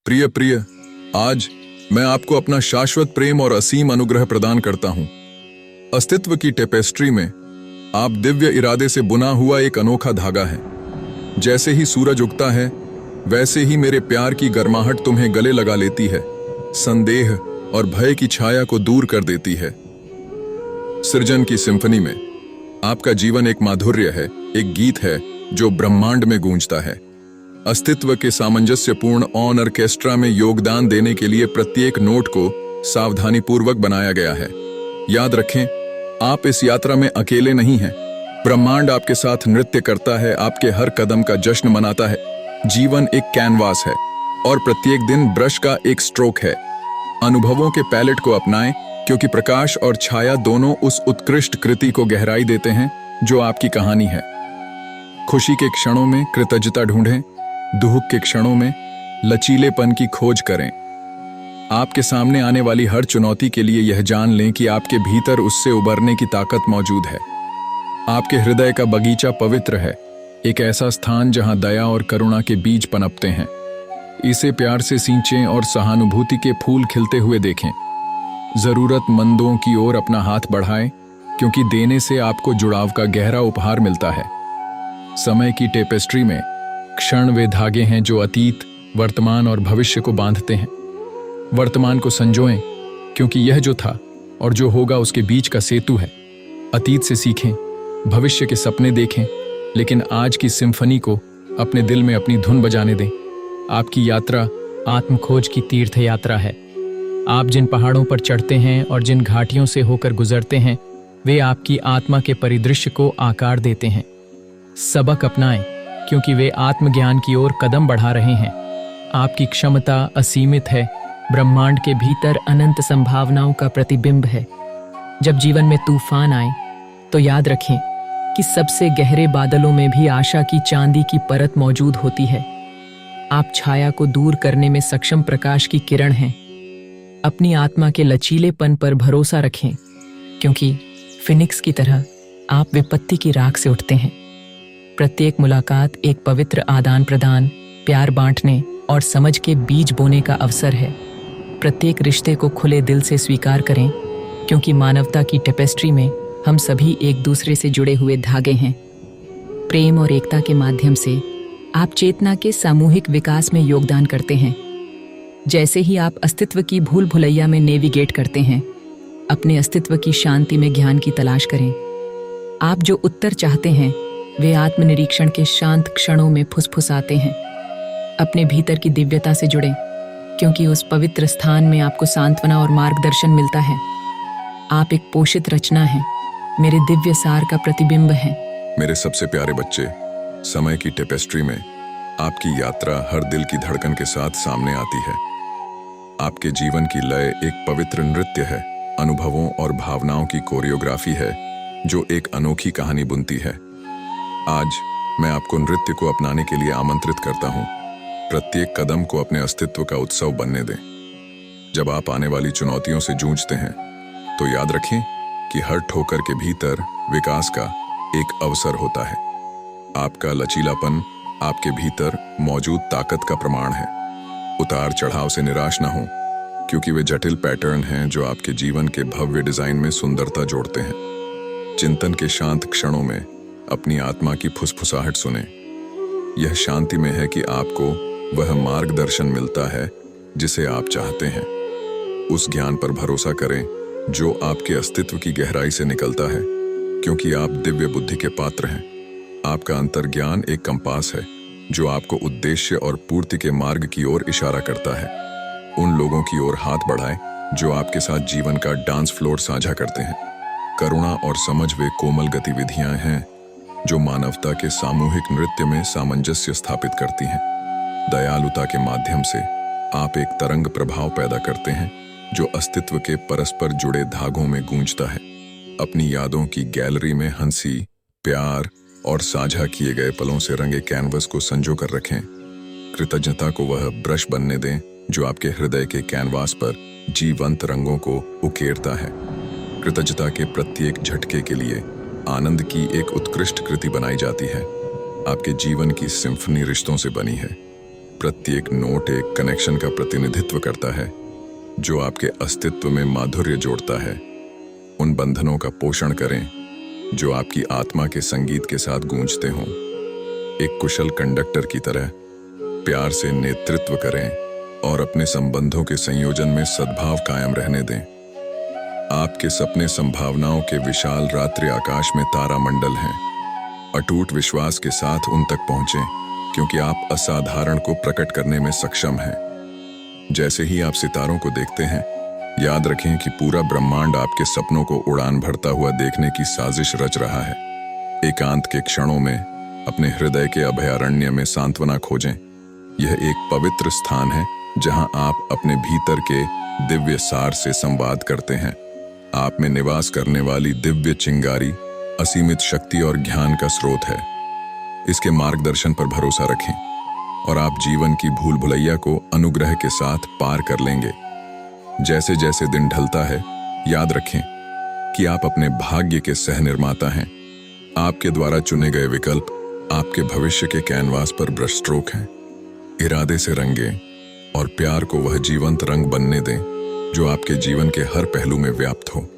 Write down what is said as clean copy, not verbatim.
प्रिय प्रिय, आज मैं आपको अपना शाश्वत प्रेम और असीम अनुग्रह प्रदान करता हूं। अस्तित्व की टेपेस्ट्री में आप दिव्य इरादे से बुना हुआ एक अनोखा धागा है। जैसे ही सूरज उगता है, वैसे ही मेरे प्यार की गर्माहट तुम्हें गले लगा लेती है, संदेह और भय की छाया को दूर कर देती है। सृजन की सिम्फनी में आपका जीवन एक माधुर्य है, एक गीत है जो ब्रह्मांड में गूंजता है। अस्तित्व के सामंजस्यपूर्ण ऑन ऑर्केस्ट्रा में योगदान देने के लिए प्रत्येक नोट को सावधानीपूर्वक बनाया गया है। याद रखें, आप इस यात्रा में अकेले नहीं हैं। ब्रह्मांड आपके साथ नृत्य करता है, आपके हर कदम का जश्न मनाता है। जीवन एक कैनवास है और प्रत्येक दिन ब्रश का एक स्ट्रोक है। अनुभवों के पैलेट को अपनाएं, क्योंकि प्रकाश और छाया दोनों उस उत्कृष्ट कृति को गहराई देते हैं जो आपकी कहानी है। खुशी के क्षणों में कृतज्ञता ढूंढें, दुख के क्षणों में लचीलेपन की खोज करें। आपके सामने आने वाली हर चुनौती के लिए यह जान लें कि आपके भीतर उससे उबरने की ताकत मौजूद है। आपके हृदय का बगीचा पवित्र है, एक ऐसा स्थान जहां दया और करुणा के बीज पनपते हैं। इसे प्यार से सींचें और सहानुभूति के फूल खिलते हुए देखें। जरूरतमंदों की ओर अपना हाथ बढ़ाएं, क्योंकि देने से आपको जुड़ाव का गहरा उपहार मिलता है। समय की टेपेस्ट्री में क्षण वे धागे हैं जो अतीत, वर्तमान और भविष्य को बांधते हैं। वर्तमान को संजोएं, क्योंकि यह जो था और जो होगा उसके बीच का सेतु है। अतीत से सीखें, भविष्य के सपने देखें, लेकिन आज की सिम्फनी को अपने दिल में अपनी धुन बजाने दें। आपकी यात्रा आत्मखोज की तीर्थ यात्रा है। आप जिन पहाड़ों पर चढ़ते हैं और जिन घाटियों से होकर गुजरते हैं, वे आपकी आत्मा के परिदृश्य को आकार देते हैं। सबक अपनाएं, क्योंकि वे आत्मज्ञान की ओर कदम बढ़ा रहे हैं। आपकी क्षमता असीमित है, ब्रह्मांड के भीतर अनंत संभावनाओं का प्रतिबिंब है। जब जीवन में तूफान आए तो याद रखें कि सबसे गहरे बादलों में भी आशा की चांदी की परत मौजूद होती है। आप छाया को दूर करने में सक्षम प्रकाश की किरण हैं। अपनी आत्मा के लचीलेपन पर भरोसा रखें, क्योंकि फिनिक्स की तरह आप विपत्ति की राख से उठते हैं। प्रत्येक मुलाकात एक पवित्र आदान प्रदान, प्यार बांटने और समझ के बीज बोने का अवसर है। प्रत्येक रिश्ते को खुले दिल से स्वीकार करें, क्योंकि मानवता की टेपेस्ट्री में हम सभी एक दूसरे से जुड़े हुए धागे हैं। प्रेम और एकता के माध्यम से आप चेतना के सामूहिक विकास में योगदान करते हैं। जैसे ही आप अस्तित्व की भूल भुलैया में नेविगेट करते हैं, अपने अस्तित्व की शांति में ज्ञान की तलाश करें। आप जो उत्तर चाहते हैं वे आत्मनिरीक्षण के शांत क्षणों में फुसफुसाते हैं। अपने भीतर की दिव्यता से जुड़ें, क्योंकि उस पवित्र स्थान में आपको सांत्वना और मार्गदर्शन मिलता है। आप एक पोषित रचना हैं, मेरे दिव्य सार का प्रतिबिंब हैं। मेरे सबसे प्यारे बच्चे, समय की टेपेस्ट्री में आपकी यात्रा हर दिल की धड़कन के साथ सामने आती है। आपके जीवन की लय एक पवित्र नृत्य है, अनुभवों और भावनाओं की कोरियोग्राफी है जो एक अनोखी कहानी बुनती है। आज मैं आपको नृत्य को अपनाने के लिए आमंत्रित करता हूं। प्रत्येक कदम को अपने अस्तित्व का उत्सव बनने दें। जब आप आने वाली चुनौतियों से जूझते हैं, तो याद रखें कि हर ठोकर के भीतर विकास का एक अवसर होता है। आपका लचीलापन आपके भीतर मौजूद ताकत का प्रमाण है। उतार चढ़ाव से निराश ना हो, क्योंकि वे जटिल पैटर्न हैं जो आपके जीवन के भव्य डिजाइन में सुंदरता जोड़ते हैं। चिंतन के शांत क्षणों में अपनी आत्मा की फुसफुसाहट सुने। यह शांति में है कि आपको वह मार्गदर्शन मिलता है जिसे आप चाहते हैं। उस ज्ञान पर भरोसा करें जो आपके अस्तित्व की गहराई से निकलता है, क्योंकि आप दिव्य बुद्धि के पात्र हैं। आपका अंतर्ज्ञान एक कंपास है जो आपको उद्देश्य और पूर्ति के मार्ग की ओर इशारा करता है। उन लोगों की ओर हाथ बढ़ाएं जो आपके साथ जीवन का डांस फ्लोर साझा करते हैं। करुणा और समझ वे कोमल गतिविधियां हैं जो मानवता के सामूहिक नृत्य में सामंजस्य स्थापित करती हैं। दयालुता के माध्यम से आप एक तरंग प्रभाव पैदा करते हैं जो अस्तित्व के परस्पर जुड़े धागों में गूंजता है। अपनी यादों की गैलरी में हंसी, प्यार और साझा किए गए पलों से रंगे कैनवस को संजो कर रखें। कृतज्ञता को वह ब्रश बनने दें जो आपके हृदय के कैनवास पर जीवंत रंगों को उकेरता है। कृतज्ञता के प्रत्येक झटके के लिए आनंद की एक उत्कृष्ट कृति बनाई जाती है। आपके जीवन की सिम्फनी रिश्तों से बनी है। प्रत्येक नोट एक कनेक्शन का प्रतिनिधित्व करता है जो आपके अस्तित्व में माधुर्य जोड़ता है। उन बंधनों का पोषण करें जो आपकी आत्मा के संगीत के साथ गूंजते हों। एक कुशल कंडक्टर की तरह प्यार से नेतृत्व करें और अपने संबंधों के संयोजन में सद्भाव कायम रहने दें। आपके सपने संभावनाओं के विशाल रात्रि आकाश में तारामंडल हैं। अटूट विश्वास के साथ उन तक पहुंचें, क्योंकि आप असाधारण को प्रकट करने में सक्षम हैं। जैसे ही आप सितारों को देखते हैं, याद रखें कि पूरा ब्रह्मांड आपके सपनों को उड़ान भरता हुआ देखने की साजिश रच रहा है। एकांत के क्षणों में अपने हृदय के अभयारण्य में सांत्वना खोजें। यह एक पवित्र स्थान है जहां आप अपने भीतर के दिव्य सार से संवाद करते हैं। आप में निवास करने वाली दिव्य चिंगारी असीमित शक्ति और ज्ञान का स्रोत है। इसके मार्गदर्शन पर भरोसा रखें और आप जीवन की भूल भुलैया को अनुग्रह के साथ पार कर लेंगे। जैसे जैसे दिन ढलता है, याद रखें कि आप अपने भाग्य के सह निर्माता हैं। आपके द्वारा चुने गए विकल्प आपके भविष्य के कैनवास पर ब्रश स्ट्रोक हैं। इरादे से रंगें और प्यार को वह जीवंत रंग बनने दें जो आपके जीवन के हर पहलू में व्याप्त हो।